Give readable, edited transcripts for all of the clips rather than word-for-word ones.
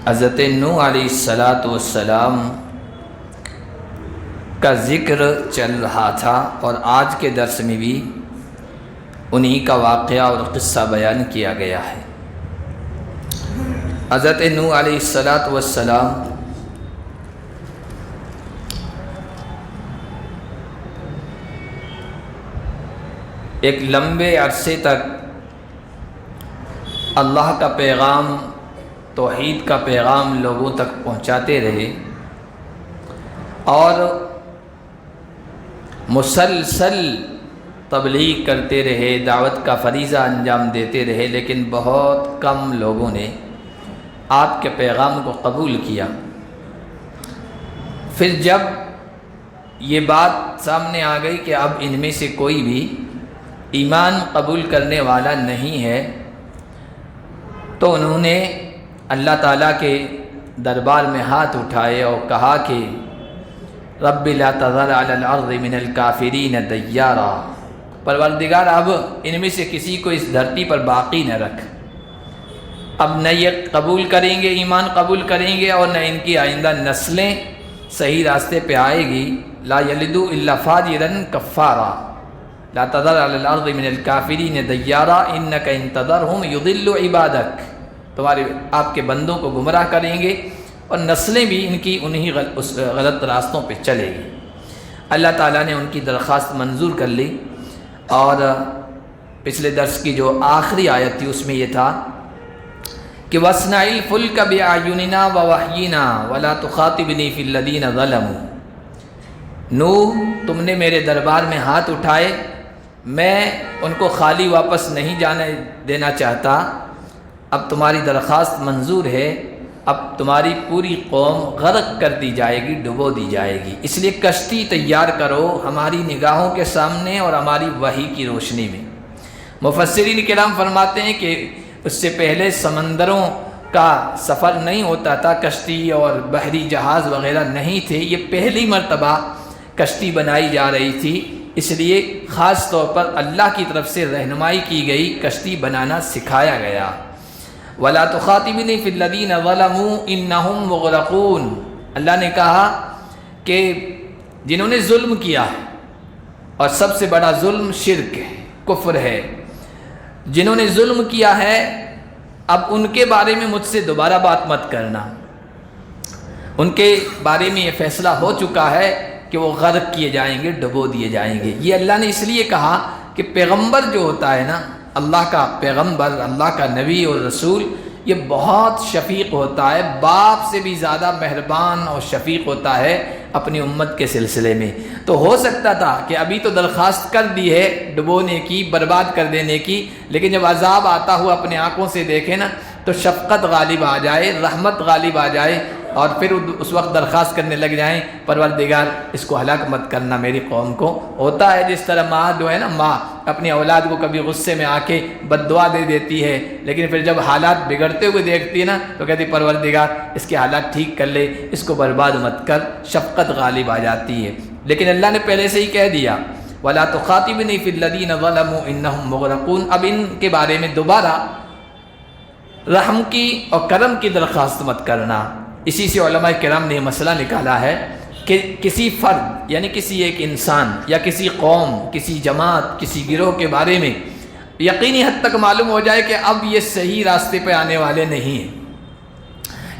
حضرت نوح علیہ السلام کا ذکر چل رہا تھا اور آج کے درس میں بھی انہی کا واقعہ اور قصہ بیان کیا گیا ہے۔ حضرت نوح علیہ السلام ایک لمبے عرصے تک اللہ کا پیغام، توحید کا پیغام لوگوں تک پہنچاتے رہے اور مسلسل تبلیغ کرتے رہے، دعوت کا فریضہ انجام دیتے رہے، لیکن بہت کم لوگوں نے آپ کے پیغام کو قبول کیا۔ پھر جب یہ بات سامنے آ گئی کہ اب ان میں سے کوئی بھی ایمان قبول کرنے والا نہیں ہے، تو انہوں نے اللہ تعالیٰ کے دربار میں ہاتھ اٹھائے اور کہا کہ رب لا تذر علی الارض من الکافرین دیارا، پروردگار اب ان میں سے کسی کو اس دھرتی پر باقی نہ رکھ۔ اب نہ یہ قبول کریں گے، ایمان قبول کریں گے، اور نہ ان کی آئندہ نسلیں صحیح راستے پہ آئے گی۔ لا یلدوا الا فاجرا کفارا، لا تذر علی الارض من الکافرین دیارا انک ان تذرہم یضلوا عبادک، تمہارے آپ کے بندوں کو گمراہ کریں گے اور نسلیں بھی ان کی انہی غلط راستوں پہ چلے گی۔ اللہ تعالیٰ نے ان کی درخواست منظور کر لی، اور پچھلے درس کی جو آخری آیت تھی اس میں یہ تھا کہ وَاصْنَعِ الْفُلْكَ بِأَعْيُنِنَا وَوَحْيِنَا وَلَا تُخَاطِبْنِي فِي الَّذِينَ ظَلَمُوا، نوح تم نے میرے دربار میں ہاتھ اٹھائے، میں ان کو خالی واپس نہیں جانے دینا چاہتا، اب تمہاری درخواست منظور ہے، اب تمہاری پوری قوم غرق کر دی جائے گی، ڈبو دی جائے گی، اس لیے کشتی تیار کرو ہماری نگاہوں کے سامنے اور ہماری وحی کی روشنی میں۔ مفسرین کرام فرماتے ہیں کہ اس سے پہلے سمندروں کا سفر نہیں ہوتا تھا، کشتی اور بحری جہاز وغیرہ نہیں تھے، یہ پہلی مرتبہ کشتی بنائی جا رہی تھی، اس لیے خاص طور پر اللہ کی طرف سے رہنمائی کی گئی، کشتی بنانا سکھایا گیا۔ وَلَا تُخَاطِبْنِي فِي الَّذِينَ ظَلَمُوا إِنَّهُمْ مُغْرَقُونَ، اللہ نے کہا کہ جنہوں نے ظلم کیا ہے، اور سب سے بڑا ظلم شرک ہے، کفر ہے، جنہوں نے ظلم کیا ہے اب ان کے بارے میں مجھ سے دوبارہ بات مت کرنا، ان کے بارے میں یہ فیصلہ ہو چکا ہے کہ وہ غرق کیے جائیں گے، ڈبو دیے جائیں گے۔ یہ اللہ نے اس لیے کہا کہ پیغمبر جو ہوتا ہے نا، اللہ کا پیغمبر، اللہ کا نبی اور رسول، یہ بہت شفیق ہوتا ہے، باپ سے بھی زیادہ مہربان اور شفیق ہوتا ہے اپنی امت کے سلسلے میں۔ تو ہو سکتا تھا کہ ابھی تو درخواست کر دی ہے ڈبونے کی، برباد کر دینے کی، لیکن جب عذاب آتا ہوا اپنے آنکھوں سے دیکھے نا تو شفقت غالب آ جائے، رحمت غالب آ جائے، اور پھر اس وقت درخواست کرنے لگ جائیں پروردگار اس کو ہلاک مت کرنا میری قوم کو۔ ہوتا ہے جس طرح ماں جو ہے نا، ماں اپنی اولاد کو کبھی غصے میں آ کے بد دعا دے دیتی ہے، لیکن پھر جب حالات بگڑتے ہوئے دیکھتی ہے نا تو کہتی پروردگار اس کے حالات ٹھیک کر لے، اس کو برباد مت کر، شفقت غالب آ جاتی ہے۔ لیکن اللہ نے پہلے سے ہی کہہ دیا وَلَا تُخَاطِبْنِي فِي الَّذِينَ ظَلَمُوا إِنَّهُمْ مُغْرَقُونَ، اب ان کے بارے میں دوبارہ رحم کی اور کرم کی درخواست مت کرنا۔ اسی سے علماء کرام نے یہ مسئلہ نکالا ہے کہ کسی فرد یعنی کسی ایک انسان یا کسی قوم، کسی جماعت، کسی گروہ کے بارے میں یقینی حد تک معلوم ہو جائے کہ اب یہ صحیح راستے پہ آنے والے نہیں ہیں،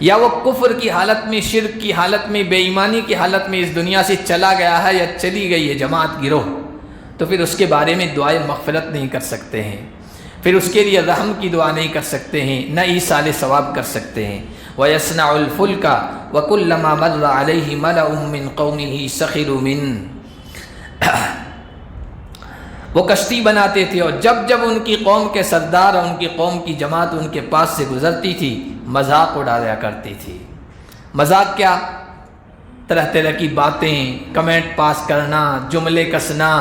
یا وہ کفر کی حالت میں، شرک کی حالت میں، بے ایمانی کی حالت میں اس دنیا سے چلا گیا ہے یا چلی گئی ہے جماعت، گروہ، تو پھر اس کے بارے میں دعائے مغفرت نہیں کر سکتے ہیں، پھر اس کے لیے رحم کی دعا نہیں کر سکتے ہیں، نہ ایصال ثواب کر سکتے ہیں۔ وَيَصْنَعُ الْفُلْكَ وَكُلَّمَا مَرَّ عَلَيْهِ مَلَأٌ مِّن قَوْمِهِ سَخِرُوا مِنْهُ، وہ کشتی بناتے تھے اور جب جب ان کی قوم کے سردار اور ان کی قوم کی جماعت ان کے پاس سے گزرتی تھی مذاق اڑایا کرتی تھی۔ مذاق کیا؟ طرح طرح کی باتیں، کمنٹ پاس کرنا، جملے کسنا،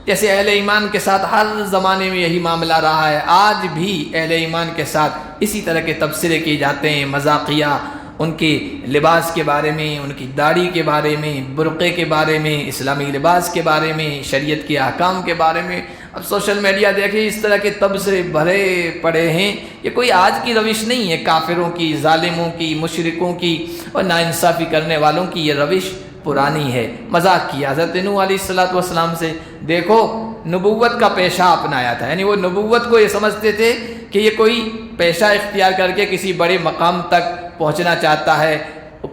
جیسے اہل ایمان کے ساتھ ہر زمانے میں یہی معاملہ رہا ہے، آج بھی اہل ایمان کے ساتھ اسی طرح کے تبصرے کیے جاتے ہیں، مذاقیہ، ان کے لباس کے بارے میں، ان کی داڑھی کے بارے میں، برقعے کے بارے میں، اسلامی لباس کے بارے میں، شریعت کے احکام کے بارے میں، اب سوشل میڈیا دیکھیں اس طرح کے تبصرے بھرے پڑے ہیں. یہ کوئی آج کی روش نہیں ہے کافروں کی، ظالموں کی، مشرکوں کی اور ناانصافی کرنے والوں کی. یہ روش پرانی ہے. مذاق کیا حضرت نوح علیہ السلام سے. دیکھو نبوت کا پیشہ اپنایا تھا، یعنی وہ نبوت کو یہ سمجھتے تھے کہ یہ کوئی پیشہ اختیار کر کے کسی بڑے مقام تک پہنچنا چاہتا ہے،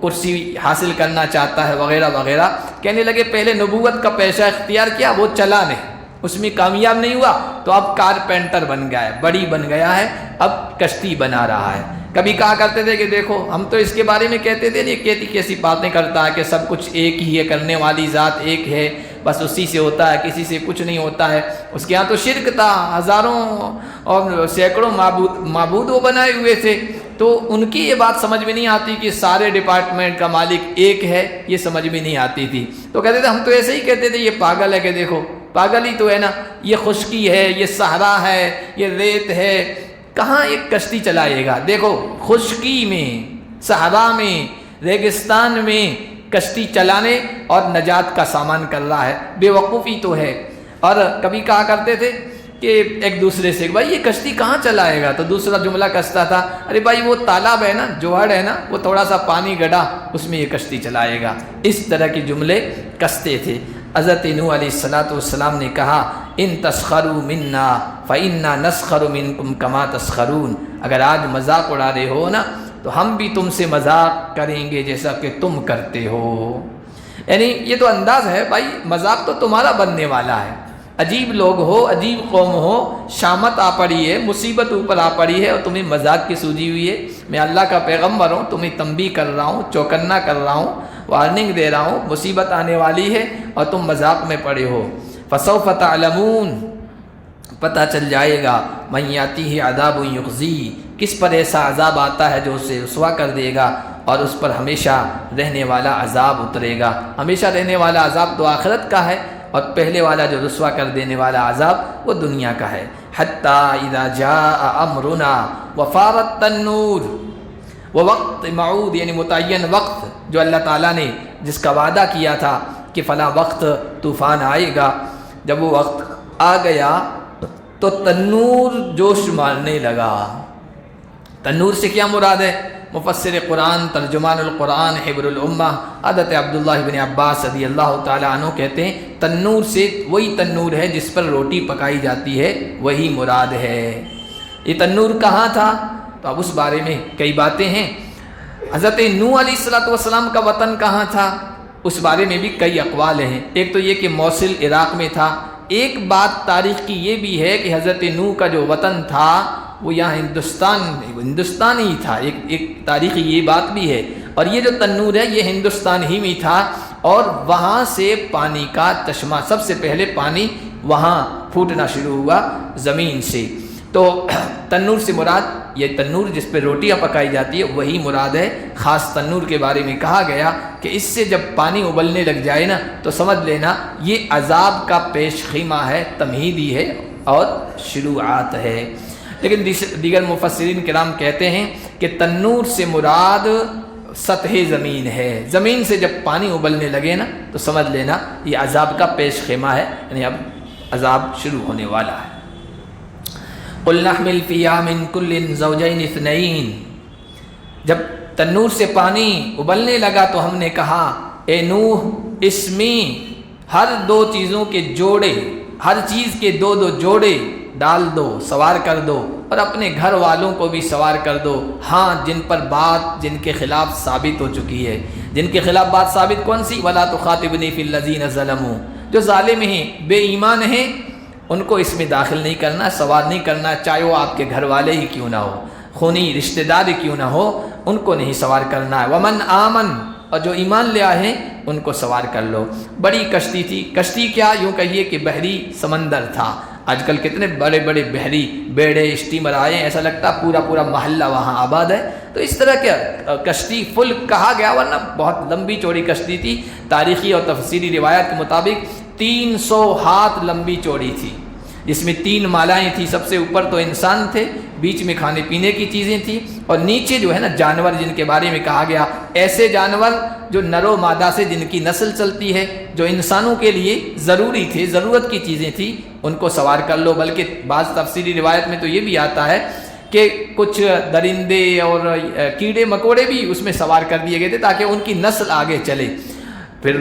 کرسی حاصل کرنا چاہتا ہے وغیرہ وغیرہ. کہنے لگے پہلے نبوت کا پیشہ اختیار کیا، وہ چلا نہیں، اس میں کامیاب نہیں ہوا تو اب کارپینٹر بن گیا ہے، بڑی بن گیا ہے، اب کشتی بنا رہا ہے. کبھی کہا کرتے تھے کہ دیکھو ہم تو اس کے بارے میں کہتے تھے نہیں، کیسی کیسی باتیں کرتا ہے کہ سب کچھ ایک ہی ہے، کرنے والی ذات ایک ہے، بس اسی سے ہوتا ہے، کسی سے کچھ نہیں ہوتا ہے. اس کے ہاں تو شرک تھا، ہزاروں اور سینکڑوں معبود وہ بنائے ہوئے تھے. تو ان کی یہ بات سمجھ میں نہیں آتی کہ سارے ڈپارٹمنٹ کا مالک ایک ہے، یہ سمجھ میں نہیں آتی تھی. تو کہتے تھے ہم تو ایسے ہی کہتے تھے یہ پاگل ہے، کہ دیکھو پاگل ہی تو ہے نا، یہ خشکی ہے، یہ صحرا ہے، یہ ریت ہے، کہاں ایک کشتی چلائے گا. دیکھو خشکی میں، صحرا میں، ریگستان میں کشتی چلانے اور نجات کا سامان کر رہا ہے، بے وقوفی تو ہے. اور کبھی کہا کرتے تھے کہ ایک دوسرے سے بھائی یہ کشتی کہاں چلائے گا، تو دوسرا جملہ کستا تھا ارے بھائی وہ تالاب ہے نا، جوہر ہے نا، وہ تھوڑا سا پانی گڈا اس میں یہ کشتی چلائے گا. اس طرح کے جملے کستے تھے. حضرت نوح علیہ السلام نے کہا ان تسخروا منا فإنا نسخر منکم کما تسخرون. اگر آج مذاق اڑا رہے ہو نا تو ہم بھی تم سے مذاق کریں گے جیسا کہ تم کرتے ہو. یعنی یہ تو انداز ہے بھائی، مذاق تو تمہارا بننے والا ہے. عجیب لوگ ہو، عجیب قوم ہو، شامت آ پڑی ہے، مصیبت اوپر آ پڑی ہے اور تمہیں مذاق کی سوجی ہوئی ہے. میں اللہ کا پیغمبر ہوں، تمہیں تنبیہ کر رہا ہوں، چوکنا کر رہا ہوں، وارننگ دے رہا ہوں، مصیبت آنے والی ہے اور تم مذاق میں پڑے ہو. فسوف تعلمون، پتہ چل جائے گا، من یاتیہ عذاب یخزی، کس پر ایسا عذاب آتا ہے جو اسے رسوا کر دے گا اور اس پر ہمیشہ رہنے والا عذاب اترے گا. ہمیشہ رہنے والا عذاب تو آخرت کا ہے اور پہلے والا جو رسوا کر دینے والا عذاب وہ دنیا کا ہے. حتی اذا جاء امرنا وفارت النور، وہ وقت موعود یعنی متعین وقت جو اللہ تعالیٰ نے جس کا وعدہ کیا تھا کہ فلاں وقت طوفان آئے گا، جب وہ وقت آ گیا تو تنور جوش مارنے لگا. تنور سے کیا مراد ہے؟ مفسر قرآن، ترجمان القرآن، حبر الامہ حضرت عبداللہ بن عباس رضی اللہ تعالیٰ عنہ کہتے ہیں تنور سے وہی تنور ہے جس پر روٹی پکائی جاتی ہے، وہی مراد ہے. یہ تنور کہاں تھا؟ تو اب اس بارے میں کئی باتیں ہیں. حضرت نوح علیہ السلام کا وطن کہاں تھا؟ اس بارے میں بھی کئی اقوال ہیں. ایک تو یہ کہ موصل عراق میں تھا. ایک بات تاریخ کی یہ بھی ہے کہ حضرت نوح کا جو وطن تھا وہ یہاں ہندوستان ہی تھا. ایک تاریخی یہ بات بھی ہے. اور یہ جو تنور ہے یہ ہندوستان ہی میں تھا اور وہاں سے پانی کا چشمہ، سب سے پہلے پانی وہاں پھوٹنا شروع ہوا زمین سے. تو تنور سے مراد یہ تنور جس پہ روٹیاں پکائی جاتی ہے وہی مراد ہے. خاص تنور کے بارے میں کہا گیا کہ اس سے جب پانی ابلنے لگ جائے نا تو سمجھ لینا یہ عذاب کا پیش خیمہ ہے، تمہیدی ہے اور شروعات ہے. لیکن دیگر مفسرین کرام کہتے ہیں کہ تنور سے مراد سطح زمین ہے. زمین سے جب پانی ابلنے لگے نا تو سمجھ لینا یہ عذاب کا پیش خیمہ ہے، یعنی اب عذاب شروع ہونے والا ہے. قُلْ نَحْمِلْ فِيهَا مِنْ كُلٍّ زَوْجَيْنِ اثْنَيْنِ، جب تنور سے پانی ابلنے لگا تو ہم نے کہا اے نوح اس میں ہر دو چیزوں کے جوڑے، ہر چیز کے دو دو جوڑے ڈال دو، سوار کر دو اور اپنے گھر والوں کو بھی سوار کر دو. ہاں جن پر بات جن کے خلاف ثابت ہو چکی ہے. جن کے خلاف بات ثابت کون سی؟ وَلَا تُخَاطِبْنِي فِي الَّذِينَ ظَلَمُوا، جو ظالم ہیں، بے ایمان ہیں، ان کو اس میں داخل نہیں کرنا، سوار نہیں کرنا، چاہے وہ آپ کے گھر والے ہی کیوں نہ ہو، خونی رشتہ دار کیوں نہ ہو، ان کو نہیں سوار کرنا ہے. وَمَنْ آمَنَ، اور جو ایمان لے آئے ہیں ان کو سوار کر لو. بڑی کشتی تھی. کشتی کیا، یوں کہیے کہ بحری سمندر تھا. آج کل کتنے بڑے بڑے بحری بیڑے اسٹیمر آئے ہیں، ایسا لگتا پورا پورا محلہ وہاں آباد ہے. تو اس طرح کیا کشتی فل کہا گیا، ورنہ بہت لمبی چوڑی کشتی تھی. تاریخی اور تفسیری روایات کے مطابق 300 ہاتھ لمبی چوڑی تھی. جس میں 3 مالائیں تھیں، سب سے اوپر تو انسان تھے، بیچ میں کھانے پینے کی چیزیں تھیں، اور نیچے جو ہے نا جانور، جن کے بارے میں کہا گیا ایسے جانور جو نر و مادہ سے جن کی نسل چلتی ہے، جو انسانوں کے لیے ضروری تھے، ضرورت کی چیزیں تھیں، ان کو سوار کر لو۔ بلکہ بعض تفسیری روایت میں تو یہ بھی آتا ہے کہ کچھ درندے اور کیڑے مکوڑے بھی اس میں سوار کر دیے گئے تھے تاکہ ان کی نسل آگے چلے۔ پھر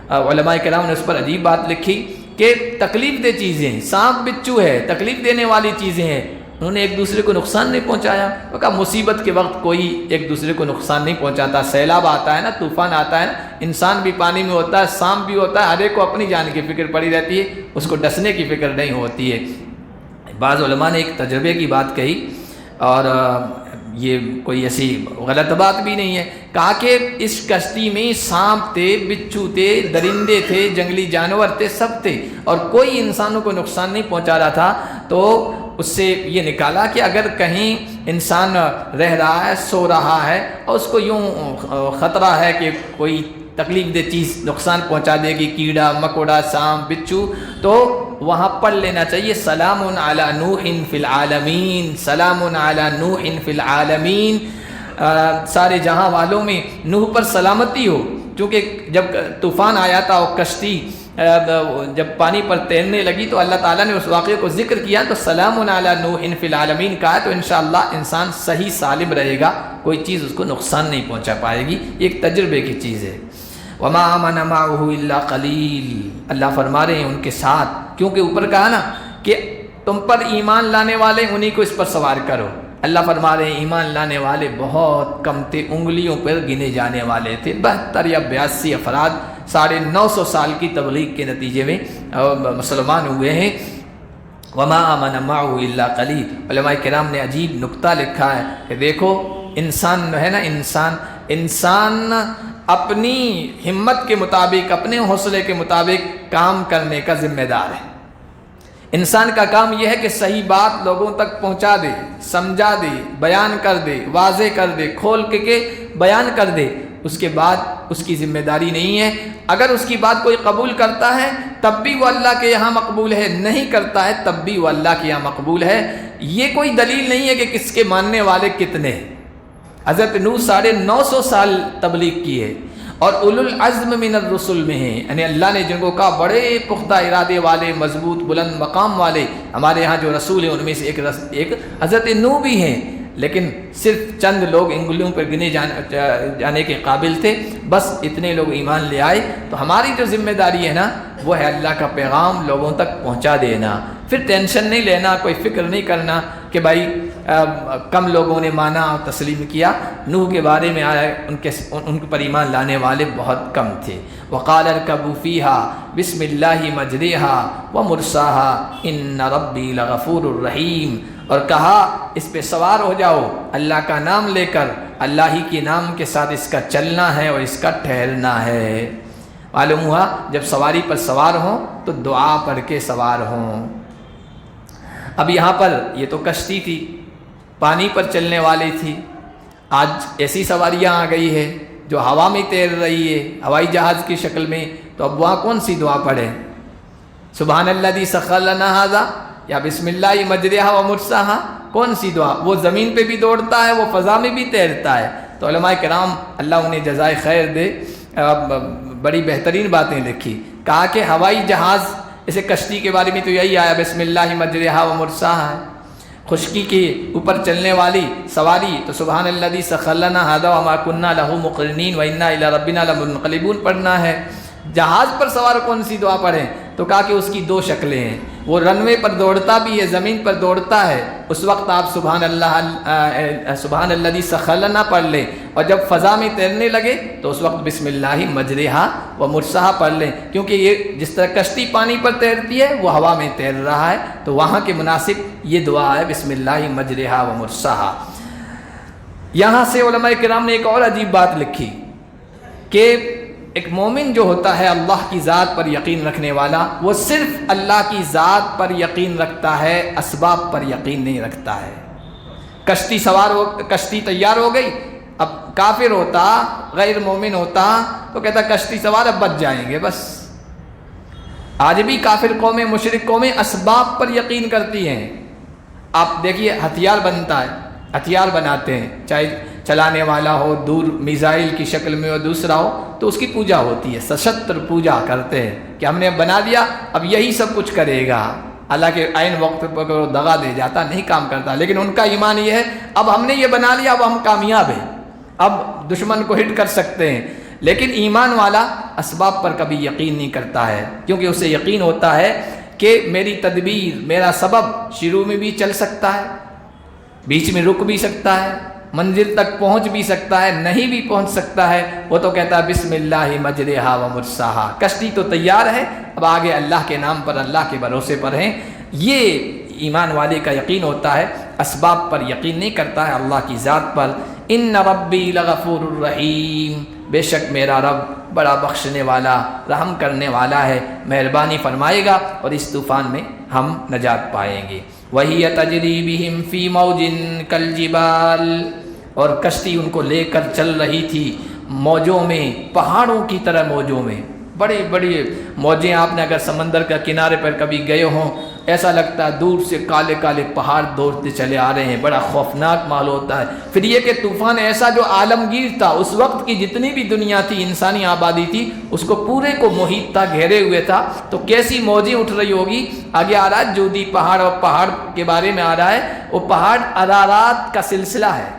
علماء کرام نے اس پر عجیب بات لکھی کہ تکلیف دہ چیزیں، سانپ بچھو ہے، تکلیف دینے والی چیزیں ہیں، انہوں نے ایک دوسرے کو نقصان نہیں پہنچایا۔ وہ کہا مصیبت کے وقت کوئی ایک دوسرے کو نقصان نہیں پہنچاتا، سیلاب آتا ہے نا، طوفان آتا ہے نا، انسان بھی پانی میں ہوتا ہے، سانپ بھی ہوتا ہے، ہر ایک کو اپنی جان کی فکر پڑی رہتی ہے، اس کو ڈسنے کی فکر نہیں ہوتی ہے۔ بعض علماء نے ایک تجربے کی بات کہی، اور یہ کوئی ایسی غلط بات بھی نہیں ہے، کہا کہ اس کشتی میں سانپ تھے، بچھو تھے، درندے تھے، جنگلی جانور تھے، سب تھے، اور کوئی انسانوں کو نقصان نہیں پہنچا رہا تھا۔ تو اس سے یہ نکالا کہ اگر کہیں انسان رہ رہا ہے، سو رہا ہے، اور اس کو یوں خطرہ ہے کہ کوئی تکلیف دہ چیز نقصان پہنچا دے گی، کیڑا مکوڑا، سانپ بچھو، تو وہاں پڑھ لینا چاہیے سلام علی نوح فی العالمین، سلام علی نوح فی العالمین، سارے جہاں والوں میں نوح پر سلامتی ہو۔ کیونکہ جب طوفان آیا تھا اور کشتی جب پانی پر تیرنے لگی تو اللہ تعالیٰ نے اس واقعے کو ذکر کیا، تو سلام علی نوح فی العالمین کہا، تو انشاءاللہ انسان صحیح سالم رہے گا، کوئی چیز اس کو نقصان نہیں پہنچا پائے گی۔ یہ ایک تجربے کی چیز ہے۔ وما آمن معه الا قلیل، اللہ فرما رہے ہیں ان کے ساتھ، کیونکہ اوپر کہا نا کہ تم پر ایمان لانے والے انہی کو اس پر سوار کرو، اللہ فرما رہے ہیں ایمان لانے والے بہت کم تھے، انگلیوں پر گنے جانے والے تھے، 72 یا 82 افراد 950 سال کی تبلیغ کے نتیجے میں مسلمان ہوئے ہیں۔ وما آمن معه الا قلیل، علماء کرام نے عجیب نکتہ لکھا ہے کہ دیکھو انسان ہے نا، انسان اپنی ہمت کے مطابق، اپنے حوصلے کے مطابق کام کرنے کا ذمہ دار ہے۔ انسان کا کام یہ ہے کہ صحیح بات لوگوں تک پہنچا دے، سمجھا دے، بیان کر دے، واضح کر دے، کھول کے بیان کر دے، اس کے بعد اس کی ذمہ داری نہیں ہے۔ اگر اس کی بات کوئی قبول کرتا ہے تب بھی وہ اللہ کے یہاں مقبول ہے، نہیں کرتا ہے تب بھی وہ اللہ کے یہاں مقبول ہے۔ یہ کوئی دلیل نہیں ہے کہ کس کے ماننے والے کتنے ہیں۔ حضرت نوح 950 سال تبلیغ کی ہے، اور اولو العزم من الرسل میں ہیں، یعنی اللہ نے جن کو کہا بڑے پختہ ارادے والے، مضبوط بلند مقام والے، ہمارے ہاں جو رسول ہیں ان میں سے ایک حضرت نوح بھی ہیں، لیکن صرف چند لوگ انگلیوں پر گنے جانے کے قابل تھے، بس اتنے لوگ ایمان لے آئے۔ تو ہماری جو ذمہ داری ہے نا وہ ہے اللہ کا پیغام لوگوں تک پہنچا دینا، پھر ٹینشن نہیں لینا، کوئی فکر نہیں کرنا کہ بھائی کم لوگوں نے مانا اور تسلیم کیا۔ نوح کے بارے میں آیا ان پر ایمان لانے والے بہت کم تھے۔ وقال اركبوا فيها بسم الله مجريها ومرساها ان ربي لغفور رحیم، اور کہا اس پہ سوار ہو جاؤ اللہ کا نام لے کر، اللہ ہی کے نام کے ساتھ اس کا چلنا ہے اور اس کا ٹھہرنا ہے۔ معلوم ہوا جب سواری پر سوار ہوں تو دعا پڑھ کے سوار ہوں۔ اب یہاں پر یہ تو کشتی تھی، پانی پر چلنے والی تھی، آج ایسی سواریاں آ گئی ہے جو ہوا میں تیر رہی ہے، ہوائی جہاز کی شکل میں، تو اب وہاں کون سی دعا پڑھیں؟ سبحان الذی سخر لنا ھذا یا بسم اللہ مجریہا و مرساہا، کون سی دعا؟ وہ زمین پہ بھی دوڑتا ہے، وہ فضا میں بھی تیرتا ہے۔ تو علماء کرام اللہ انہیں جزائے خیر دے، بڑی بہترین باتیں لکھی، کہا کہ ہوائی جہاز، اسے کشتی کے بارے میں تو یہی آیا بسم اللہ مجریہا و مرساہا، خشکی کے اوپر چلنے والی سواری تو سبحان الذی سخر لنا ھذا وما كنا له مقرنین وانا الی ربنا لمنقلبون پڑھنا ہے۔ جہاز پر سوار کون سی دعا پڑھیں؟ تو کہا کہ اس کی 2 شکلیں ہیں، وہ رن وے پر دوڑتا بھی ہے، زمین پر دوڑتا ہے، اس وقت آپ سبحان الذی سخر لنا پڑھ لیں، اور جب فضا میں تیرنے لگے تو اس وقت بسم اللہ مجریہا و مرساہا پڑھ لیں، کیونکہ یہ جس طرح کشتی پانی پر تیرتی ہے وہ ہوا میں تیر رہا ہے، تو وہاں کے مناسب یہ دعا ہے بسم اللہ مجریہا و مرساہا۔ یہاں سے علماء کرام نے ایک اور عجیب بات لکھی کہ ایک مومن جو ہوتا ہے اللہ کی ذات پر یقین رکھنے والا، وہ صرف اللہ کی ذات پر یقین رکھتا ہے، اسباب پر یقین نہیں رکھتا ہے۔ کشتی تیار ہو گئی، اب کافر ہوتا، غیر مومن ہوتا تو کہتا کشتی سوار اب بچ جائیں گے، بس آج بھی کافر قومیں، مشرک قومیں اسباب پر یقین کرتی ہیں۔ آپ دیکھیے ہتھیار بنتا ہے، ہتھیار بناتے ہیں، چاہے چلانے والا ہو، دور میزائل کی شکل میں ہو، دوسرا ہو، تو اس کی پوجا ہوتی ہے، سشتر پوجا کرتے ہیں کہ ہم نے بنا دیا اب یہی سب کچھ کرے گا۔ اللہ کے عین وقت پر وہ دغا دے جاتا، نہیں کام کرتا، لیکن ان کا ایمان یہ ہے اب ہم نے یہ بنا لیا، اب ہم کامیاب ہیں، اب دشمن کو ہٹ کر سکتے ہیں۔ لیکن ایمان والا اسباب پر کبھی یقین نہیں کرتا ہے، کیونکہ اسے یقین ہوتا ہے کہ میری تدبیر، میرا سبب شروع میں بھی چل سکتا ہے، بیچ میں رک بھی سکتا ہے، منزل تک پہنچ بھی سکتا ہے، نہیں بھی پہنچ سکتا ہے۔ وہ تو کہتا ہے بسم اللہ مجرہا و مرساہا، کشتی تو تیار ہے، اب آگے اللہ کے نام پر، اللہ کے بھروسے پر ہیں۔ یہ ایمان والے کا یقین ہوتا ہے، اسباب پر یقین نہیں کرتا ہے، اللہ کی ذات پر۔ ان ربی لغفور الرحیم، بے شک میرا رب بڑا بخشنے والا، رحم کرنے والا ہے، مہربانی فرمائے گا اور اس طوفان میں ہم نجات پائیں گے۔ وَهِيَ تَجْرِي بِهِمْ فِي مَوْجٍ كَالْجِبَالِ، اور کشتی ان کو لے کر چل رہی تھی موجوں میں، پہاڑوں کی طرح موجوں میں، بڑی بڑی موجیں۔ آپ نے اگر سمندر کا کنارے پر کبھی گئے ہوں، ایسا لگتا ہے دور سے کالے کالے پہاڑ دوڑتے چلے آ رہے ہیں، بڑا خوفناک ماحول ہوتا ہے۔ پھر یہ کہ طوفان ایسا جو عالمگیر تھا، اس وقت کی جتنی بھی دنیا تھی، انسانی آبادی تھی، اس کو پورے کو محیط تھا، گھیرے ہوئے تھا، تو کیسی موجیں اٹھ رہی ہوگی۔ آگے آ رہا ہے جودی پہاڑ، اور پہاڑ کے بارے میں آ رہا ہے وہ پہاڑ ارارات کا سلسلہ ہے،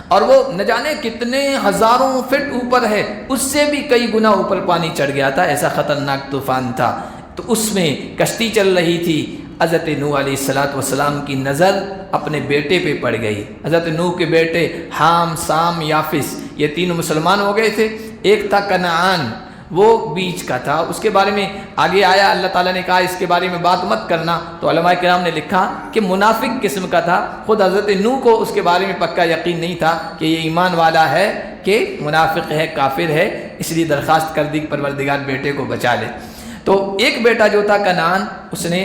اور وہ نہ جانے کتنے ہزاروں فٹ اوپر ہے، اس سے بھی کئی گنا اوپر پانی چڑھ گیا تھا، ایسا خطرناک طوفان تھا۔ تو اس میں کشتی چل رہی تھی، حضرت نوح علیہ السلام کی نظر اپنے بیٹے پہ پڑ گئی۔ حضرت نوح کے بیٹے حام، سام، یافس، یہ تینوں مسلمان ہو گئے تھے۔ ایک تھا کنعان، وہ بیچ کا تھا، اس کے بارے میں آگے آیا، اللہ تعالیٰ نے کہا اس کے بارے میں بات مت کرنا، تو علماء کرام نے لکھا کہ منافق قسم کا تھا۔ خود حضرت نوح کو اس کے بارے میں پکا یقین نہیں تھا کہ یہ ایمان والا ہے کہ منافق ہے، کافر ہے، اس لیے درخواست کر دی پروردگار بیٹے کو بچا لے۔ تو ایک بیٹا جو تھا کنعان، اس نے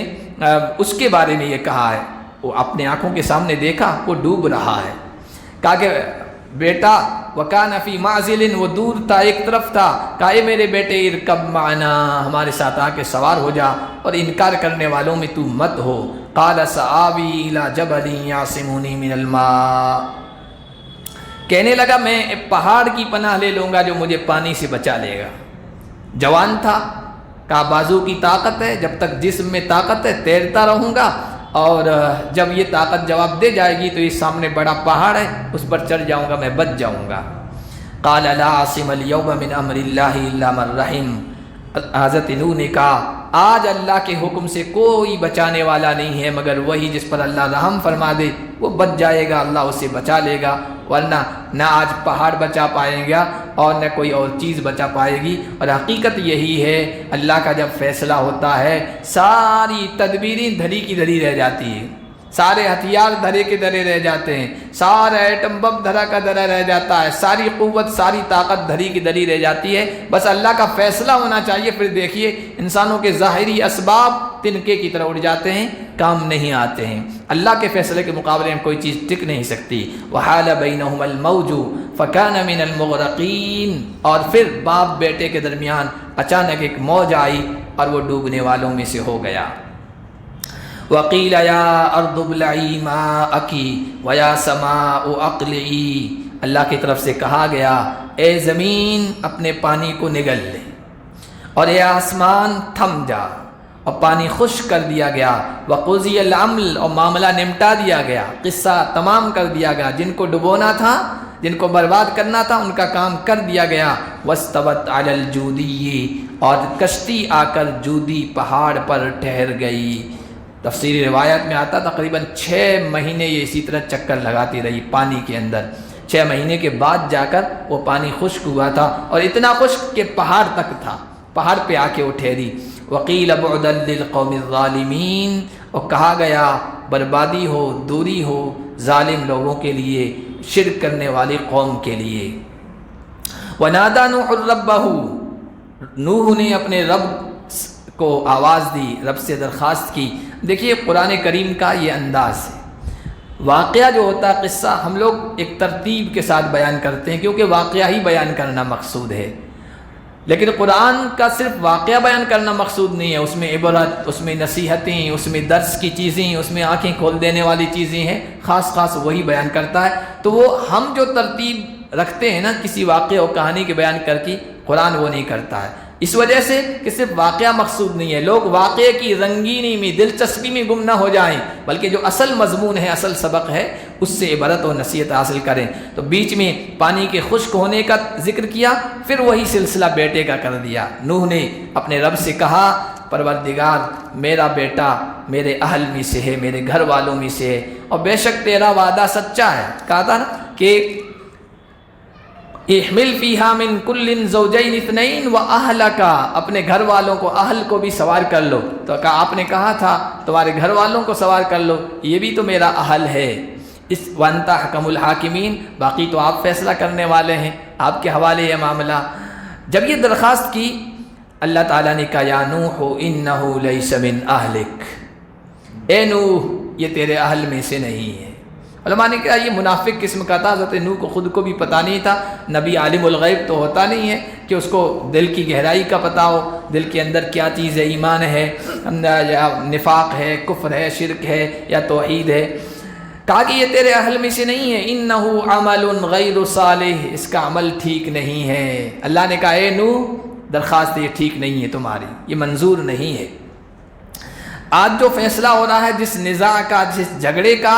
اس کے بارے میں یہ کہا ہے، وہ اپنے آنکھوں کے سامنے دیکھا وہ ڈوب رہا ہے، کہا کہ بیٹا وَكَانَ فِي مَعْزِلٍ، وہ دور تھا، ایک طرف تھا، کہا اے میرے بیٹے ارکب معنا، ہمارے ساتھ آ کے سوار ہو جا، اور انکار کرنے والوں میں تو مت ہو۔ قَالَ سَآوِي إِلَى جَبَلٍ يَعْصِمُنِي مِنَ الْمَاءِ، کہنے لگا میں پہاڑ کی پناہ لے لوں گا جو مجھے پانی سے بچا لے گا۔ جوان تھا، کہا بازو کی طاقت ہے، جب تک جسم میں طاقت ہے تیرتا رہوں گا، اور جب یہ طاقت جواب دے جائے گی تو یہ سامنے بڑا پہاڑ ہے، اس پر چڑھ جاؤں گا، میں بچ جاؤں گا۔ قال لا عاصم اليوم من امر اللہ الا من رحم، حضرت نوح نے کہا آج اللہ کے حکم سے کوئی بچانے والا نہیں ہے مگر وہی جس پر اللہ رحم فرما دے، وہ بچ جائے گا، اللہ اسے بچا لے گا، ورنہ نہ آج پہاڑ بچا پائے گا اور نہ کوئی اور چیز بچا پائے گی۔ اور حقیقت یہی ہے، اللہ کا جب فیصلہ ہوتا ہے ساری تدبیریں دھری کی دھری رہ جاتی ہیں، سارے ہتھیار دھرے کے دھرے رہ جاتے ہیں، سارا ایٹم بم دھرا کا دھرا رہ جاتا ہے، ساری قوت ساری طاقت دھری کی دھری رہ جاتی ہے، بس اللہ کا فیصلہ ہونا چاہیے۔ پھر دیکھیے انسانوں کے ظاہری اسباب تنکے کی طرح اڑ جاتے ہیں، کام نہیں آتے ہیں، اللہ کے فیصلے کے مقابلے میں کوئی چیز ٹک نہیں سکتی۔ وحال بینہم الموج فکان من المغرقین، اور پھر باپ بیٹے کے درمیان اچانک ایک موج آئی اور وہ ڈوبنے والوں میں سے ہو گیا۔ وَقِيلَ يَا أَرْضُ ابْلَعِي مَاءَكِ وَيَا سَمَاءُ أَقْلِعِي، اللہ کی طرف سے کہا گیا اے زمین اپنے پانی کو نگل لے، اور اے آسمان تھم جا، اور پانی خشک کر دیا گیا۔ وَقُضِيَ الْأَمْرُ، اور معاملہ نمٹا دیا گیا، قصہ تمام کر دیا گیا، جن کو ڈبونا تھا، جن کو برباد کرنا تھا، ان کا کام کر دیا گیا۔ وَاسْتَوَتْ عَلَى الْجُودِيِّ، اور کشتی آ کر جودی پہاڑ پر ٹھہر گئی۔ تفسیری روایت میں آتا تقریباً 6 مہینے یہ اسی طرح چکر لگاتی رہی پانی کے اندر، 6 مہینے کے بعد جا کر وہ پانی خشک ہوا تھا، اور اتنا خشک کہ پہاڑ تک تھا، پہاڑ پہ آ کے وہ ٹھہری۔ وَقِيلَ بُعْدًا لِلْقَوْمِ الظَّالِمِينَ، اور کہا گیا بربادی ہو، دوری ہو ظالم لوگوں کے لیے، شرک کرنے والی قوم کے لیے۔ وَنَادَى نُوحٌ رَبَّهُ، نوح نے اپنے رب کو آواز دی، رب سے درخواست کی۔ دیکھیے قرآن کریم کا یہ انداز ہے، واقعہ جو ہوتا ہے قصہ ہم لوگ ایک ترتیب کے ساتھ بیان کرتے ہیں، کیونکہ واقعہ ہی بیان کرنا مقصود ہے۔ لیکن قرآن کا صرف واقعہ بیان کرنا مقصود نہیں ہے، اس میں عبرت، اس میں نصیحتیں، اس میں درس کی چیزیں، اس میں آنکھیں کھول دینے والی چیزیں ہیں، خاص وہی بیان کرتا ہے۔ تو وہ ہم جو ترتیب رکھتے ہیں نا کسی واقعہ اور کہانی کے بیان کر کی، قرآن وہ نہیں کرتا ہے، اس وجہ سے کہ صرف واقعہ مقصود نہیں ہے، لوگ واقعے کی رنگینی میں، دلچسپی میں گم نہ ہو جائیں، بلکہ جو اصل مضمون ہے، اصل سبق ہے، اس سے عبرت اور نصیحت حاصل کریں۔ تو بیچ میں پانی کے خشک ہونے کا ذکر کیا، پھر وہی سلسلہ بیٹے کا کر دیا۔ نوح نے اپنے رب سے کہا، پروردگار میرا بیٹا میرے اہل میں سے ہے، میرے گھر والوں میں سے ہے، اور بے شک تیرا وعدہ سچا ہے۔ کہا تھا نا کہ احمل فیہا من کل زوجین اثنین واہلک، اپنے گھر والوں کو، اہل کو بھی سوار کر لو۔ تو آپ نے کہا تھا تمہارے گھر والوں کو سوار کر لو، یہ بھی تو میرا اہل ہے۔ اس وانت حکم الحاکمین، باقی تو آپ فیصلہ کرنے والے ہیں، آپ کے حوالے یہ معاملہ۔ جب یہ درخواست کی، اللہ تعالیٰ نے کہا یا نوح انہ لیس من اہلک، اے نوح یہ تیرے اہل میں سے نہیں ہے۔ علماء نے کہا یہ منافق قسم کا تھا، حضرت نوح کو خود کو بھی پتہ نہیں تھا، نبی عالم الغیب تو ہوتا نہیں ہے کہ اس کو دل کی گہرائی کا پتہ ہو، دل کے اندر کیا چیز ہے، ایمان ہے یا نفاق ہے، کفر ہے، شرک ہے یا توحید ہے۔ کہا کہ یہ تیرے اہل میں سے نہیں ہے، انہ عمل غیر صالح، اس کا عمل ٹھیک نہیں ہے۔ اللہ نے کہا اے نوح درخواست یہ ٹھیک نہیں ہے تمہاری، یہ منظور نہیں ہے۔ آج جو فیصلہ ہو رہا ہے جس نزاع کا، جس جھگڑے کا،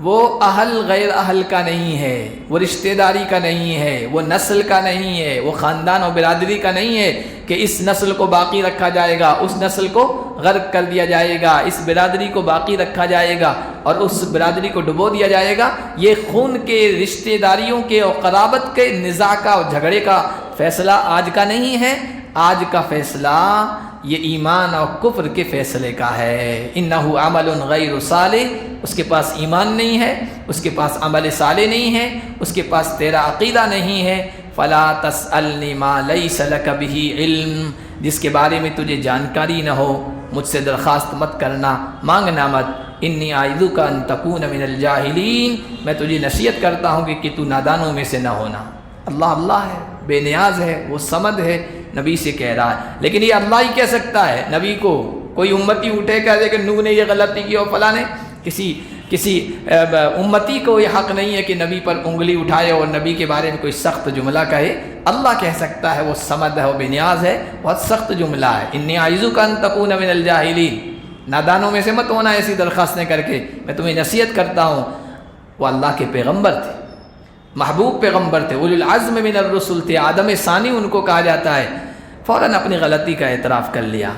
وہ اہل غیر اہل کا نہیں ہے، وہ رشتہ داری کا نہیں ہے، وہ نسل کا نہیں ہے، وہ خاندان و برادری کا نہیں ہے کہ اس نسل کو باقی رکھا جائے گا، اس نسل کو غرق کر دیا جائے گا، اس برادری کو باقی رکھا جائے گا اور اس برادری کو ڈبو دیا جائے گا۔ یہ خون کے، رشتہ داریوں کے اور قرابت کے نزاع کا اور جھگڑے کا فیصلہ آج کا نہیں ہے، آج کا فیصلہ یہ ایمان اور کفر کے فیصلے کا ہے۔ انہ عمل غیر صالح، اس کے پاس ایمان نہیں ہے، اس کے پاس عمل صالح نہیں ہے، اس کے پاس تیرا عقیدہ نہیں ہے۔ فلا تسألنی ما لیس لک بہ علم، جس کے بارے میں تجھے جانکاری نہ ہو مجھ سے درخواست مت کرنا، مانگنا مت۔ انی اعظک ان تکون من الجاہلین، میں تجھے نصیحت کرتا ہوں کہ تو نادانوں میں سے نہ ہونا۔ اللہ ہے، بے نیاز ہے، وہ صمد ہے، نبی سے کہہ رہا ہے، لیکن یہ اللہ ہی کہہ سکتا ہے نبی کو۔ کوئی امتی اٹھے کہہ دے کہ نوح نے یہ غلطی کی اور فلاں نے، کسی امتی کو یہ حق نہیں ہے کہ نبی پر انگلی اٹھائے اور نبی کے بارے میں کوئی سخت جملہ کہے۔ اللہ کہہ سکتا ہے، وہ صمد ہے، وہ بے نیاز ہے، بہت سخت جملہ ہے۔ انی اعظک ان تکون من الجاہلین، نادانوں میں سے مت ہونا ایسی درخواستیں کر کے، میں تمہیں نصیحت کرتا ہوں۔ وہ اللہ کے پیغمبر تھے، محبوب پیغمبر تھے، اولو العزم من الرسل تھے، آدم ثانی ان کو کہا جاتا ہے۔ فوراً اپنی غلطی کا اعتراف کر لیا،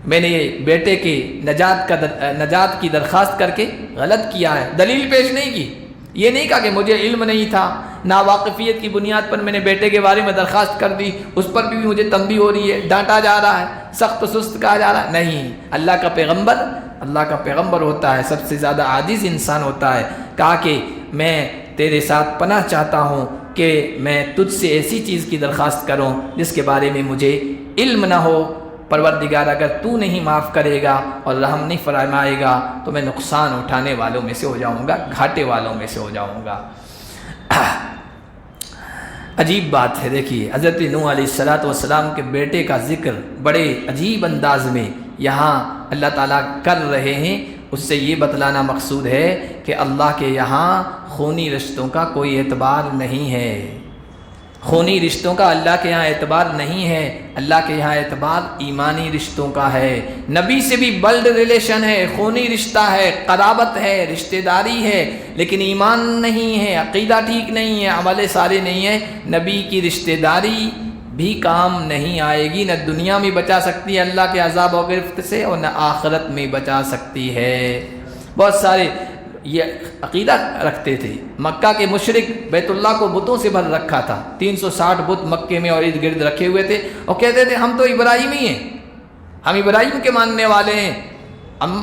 میں نے بیٹے کی نجات کی درخواست کر کے غلط کیا ہے، دلیل پیش نہیں کی، یہ نہیں کہا کہ مجھے علم نہیں تھا، ناواقفیت کی بنیاد پر میں نے بیٹے کے بارے میں درخواست کر دی، اس پر بھی مجھے تنبیہ ہو رہی ہے، ڈانٹا جا رہا ہے، سخت سست کہا جا رہا ہے۔ نہیں، اللہ کا پیغمبر ہوتا ہے، سب سے زیادہ عاجز انسان ہوتا ہے۔ کہا کہ میں تیرے ساتھ پناہ چاہتا ہوں کہ میں تجھ سے ایسی چیز کی درخواست کروں جس کے بارے میں مجھے علم نہ ہو۔ پروردگار اگر تو نہیں معاف کرے گا اور رحم نہیں فرمائے گا تو میں نقصان اٹھانے والوں میں سے ہو جاؤں گا، گھاٹے والوں میں سے ہو جاؤں گا۔ عجیب بات ہے، دیکھیے حضرت نوح علیہ السلام کے بیٹے کا ذکر بڑے عجیب انداز میں یہاں اللہ تعالیٰ کر رہے ہیں۔ اس سے یہ بتلانا مقصود ہے کہ اللہ کے یہاں خونی رشتوں کا کوئی اعتبار نہیں ہے، خونی رشتوں کا اللہ کے یہاں اعتبار نہیں ہے، اللہ کے یہاں اعتبار ایمانی رشتوں کا ہے۔ نبی سے بھی بلڈ ریلیشن ہے، خونی رشتہ ہے، قرابت ہے، رشتہ داری ہے، لیکن ایمان نہیں ہے، عقیدہ ٹھیک نہیں ہے، عمل صالح نہیں ہے، نبی کی رشتہ داری بھی کام نہیں آئے گی، نہ دنیا میں بچا سکتی ہے اللہ کے عذاب و گرفت سے اور نہ آخرت میں بچا سکتی ہے۔ بہت سارے یہ عقیدہ رکھتے تھے، مکہ کے مشرک بیت اللہ کو بتوں سے بھر رکھا تھا، 360 بت مکے میں اور ارد گرد رکھے ہوئے تھے، اور کہتے تھے ہم تو ابراہیمی ہیں، ہم ابراہیم کے ماننے والے ہیں، ہم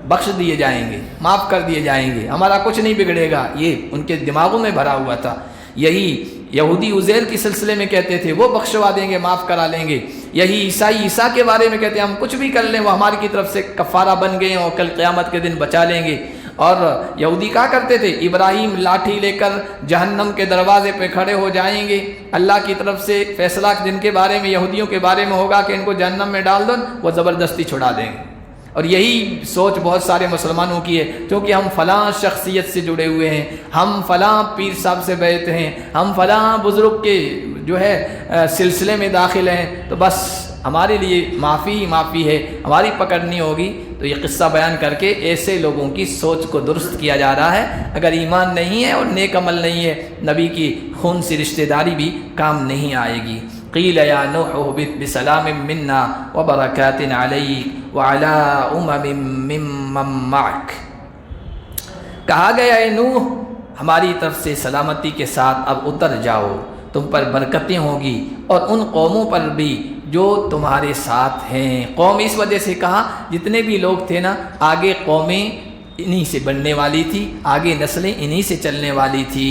بخش دیے جائیں گے، معاف کر دیے جائیں گے، ہمارا کچھ نہیں بگڑے گا، یہ ان کے دماغوں میں بھرا ہوا تھا۔ یہی یہودی عزیر کے سلسلے میں کہتے تھے وہ بخشوا دیں گے، معاف کرا لیں گے۔ یہی عیسیٰ کے بارے میں کہتے ہیں ہم کچھ بھی کر لیں وہ ہماری کی طرف سے کفارہ بن گئے اور کل قیامت کے دن بچا لیں گے۔ اور یہودی کہا کرتے تھے ابراہیم لاٹھی لے کر جہنم کے دروازے پہ کھڑے ہو جائیں گے، اللہ کی طرف سے فیصلہ جن کے بارے میں یہودیوں کے بارے میں ہوگا کہ ان کو جہنم میں ڈال دو، وہ زبردستی چھڑا دیں گے۔ اور یہی سوچ بہت سارے مسلمانوں کی ہے، کیونکہ ہم فلاں شخصیت سے جڑے ہوئے ہیں، ہم فلاں پیر صاحب سے بیعت ہیں، ہم فلاں بزرگ کے جو ہے سلسلے میں داخل ہیں، تو بس ہمارے لیے معافی ہی معافی ہے، ہماری پکڑنی ہوگی۔ تو یہ قصہ بیان کر کے ایسے لوگوں کی سوچ کو درست کیا جا رہا ہے۔ اگر ایمان نہیں ہے اور نیک عمل نہیں ہے، نبی کی خون سے رشتہ داری بھی کام نہیں آئے گی۔ قیل یا نوح اہبط بسلام منا وبرکات علیک وعلی ممن معک، کہا گیا اے نوح ہماری طرف سے سلامتی کے ساتھ اب اتر جاؤ، تم پر برکتیں ہوگی اور ان قوموں پر بھی جو تمہارے ساتھ ہیں۔ قوم اس وجہ سے کہا جتنے بھی لوگ تھے نا، آگے قومیں انہی سے بننے والی تھی، آگے نسلیں انہی سے چلنے والی تھی۔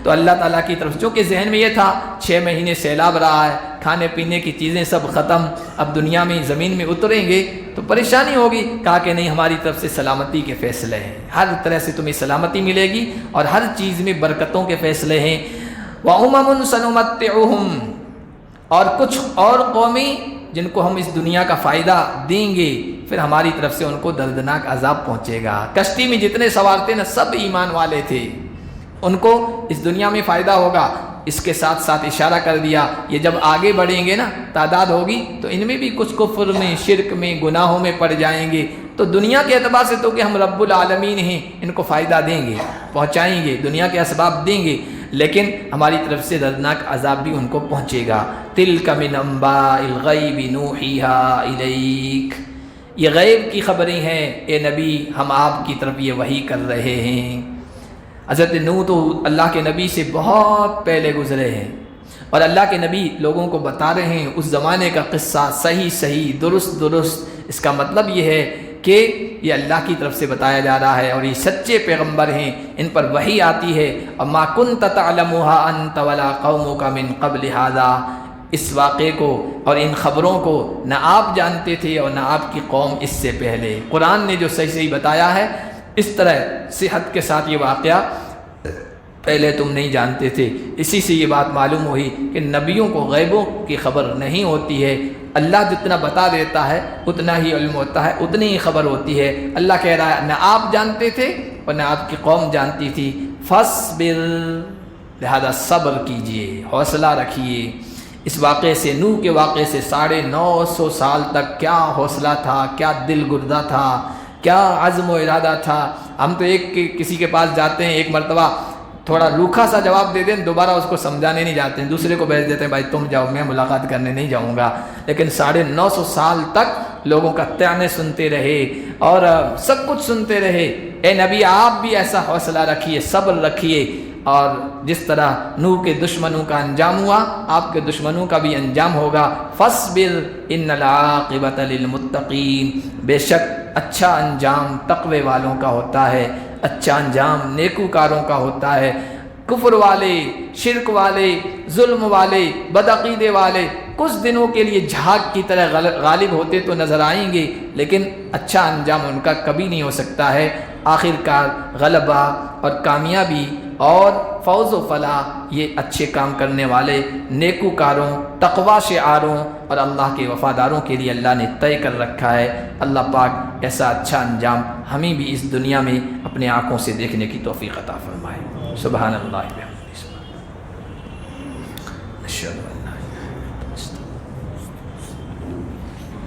تو اللہ تعالیٰ کی طرف چونکہ ذہن میں یہ تھا 6 مہینے سیلاب رہا ہے، کھانے پینے کی چیزیں سب ختم، اب دنیا میں زمین میں اتریں گے تو پریشانی ہوگی، کہا کہ نہیں ہماری طرف سے سلامتی کے فیصلے ہیں، ہر طرح سے تمہیں سلامتی ملے گی اور ہر چیز میں برکتوں کے فیصلے ہیں۔ وَأُمَمٌ سَنُمَتِّعُهُمْ، اور کچھ اور قومی جن کو ہم اس دنیا کا فائدہ دیں گے، پھر ہماری طرف سے ان کو دردناک عذاب پہنچے گا۔ کشتی میں جتنے سوار تھے نا سب ایمان والے تھے، ان کو اس دنیا میں فائدہ ہوگا۔ اس کے ساتھ ساتھ اشارہ کر دیا یہ جب آگے بڑھیں گے نا، تعداد ہوگی تو ان میں بھی کچھ کفر میں، شرک میں، گناہوں میں پڑ جائیں گے، تو دنیا کے اعتبار سے تو کہ ہم رب العالمین ہیں، ان کو فائدہ دیں گے، پہنچائیں گے، دنیا کے اسباب دیں گے، لیکن ہماری طرف سے دردناک عذاب بھی ان کو پہنچے گا۔ تِلْكَ مِنْ أَنْبَاءِ الْغَيْبِ نُوحِيهَا إِلَيْكَ، یہ غیب کی خبریں ہیں اے نبی، ہم آپ کی طرف یہ وحی کر رہے ہیں۔ حضرت نوح تو اللہ کے نبی سے بہت پہلے گزرے ہیں، اور اللہ کے نبی لوگوں کو بتا رہے ہیں اس زمانے کا قصہ صحیح درست۔ اس کا مطلب یہ ہے کہ یہ اللہ کی طرف سے بتایا جا رہا ہے اور یہ سچے پیغمبر ہیں، ان پر وحی آتی ہے۔ وَمَا كُنْتَ تَعْلَمُهَا أَنْتَ وَلَا قَوْمُكَ مِنْ قَبْلِ هَذَا، اس واقعے کو اور ان خبروں کو نہ آپ جانتے تھے اور نہ آپ کی قوم اس سے پہلے۔ قرآن نے جو صحیح بتایا ہے، اس طرح صحت کے ساتھ یہ واقعہ پہلے تم نہیں جانتے تھے۔ اسی سے یہ بات معلوم ہوئی کہ نبیوں کو غیبوں کی خبر نہیں ہوتی ہے، اللہ جتنا بتا دیتا ہے اتنا ہی علم ہوتا ہے، اتنی ہی خبر ہوتی ہے۔ اللہ کہہ رہا ہے نہ آپ جانتے تھے اور نہ آپ کی قوم جانتی تھی، فَاصْبِرْ، لہذا صبر کیجئے، حوصلہ رکھیے۔ اس واقعے سے، نوح کے واقعے سے 950 سال تک کیا حوصلہ تھا، کیا دل گردہ تھا، کیا عزم و ارادہ تھا۔ ہم تو کسی کے پاس جاتے ہیں، ایک مرتبہ تھوڑا روکھا سا جواب دے دیں، دوبارہ اس کو سمجھانے نہیں جاتے ہیں، دوسرے کو بھیج دیتے ہیں بھائی تم جاؤ، میں ملاقات کرنے نہیں جاؤں گا۔ لیکن 950 سال تک لوگوں کا طعنے سنتے رہے اور سب کچھ سنتے رہے۔ اے نبی آپ بھی ایسا حوصلہ رکھیے، صبر رکھیے، اور جس طرح نوح کے دشمنوں کا انجام ہوا، آپ کے دشمنوں کا بھی انجام ہوگا۔ فَاصْبِرْ إِنَّ الْعَاقِبَةَ لِلْمُتَّقِينَ، بے شک اچھا انجام تقوی والوں کا ہوتا ہے، اچھا انجام نیکوکاروں کا ہوتا ہے۔ کفر والے، شرک والے، ظلم والے، بدعقیدے والے کچھ دنوں کے لیے جھاگ کی طرح غالب ہوتے تو نظر آئیں گے، لیکن اچھا انجام ان کا کبھی نہیں ہو سکتا ہے۔ آخر کار غلبہ اور کامیابی اور فوز و فلاح یہ اچھے کام کرنے والے نیکوکاروں، تقوی شعاروں اور اللہ کے وفاداروں کے لیے اللہ نے طے کر رکھا ہے۔ اللہ پاک ایسا اچھا انجام ہمیں بھی اس دنیا میں اپنے آنکھوں سے دیکھنے کی توفیق عطا فرمائے۔ سبحان اللہ اشہد ان لا الہ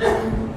الا اللہ۔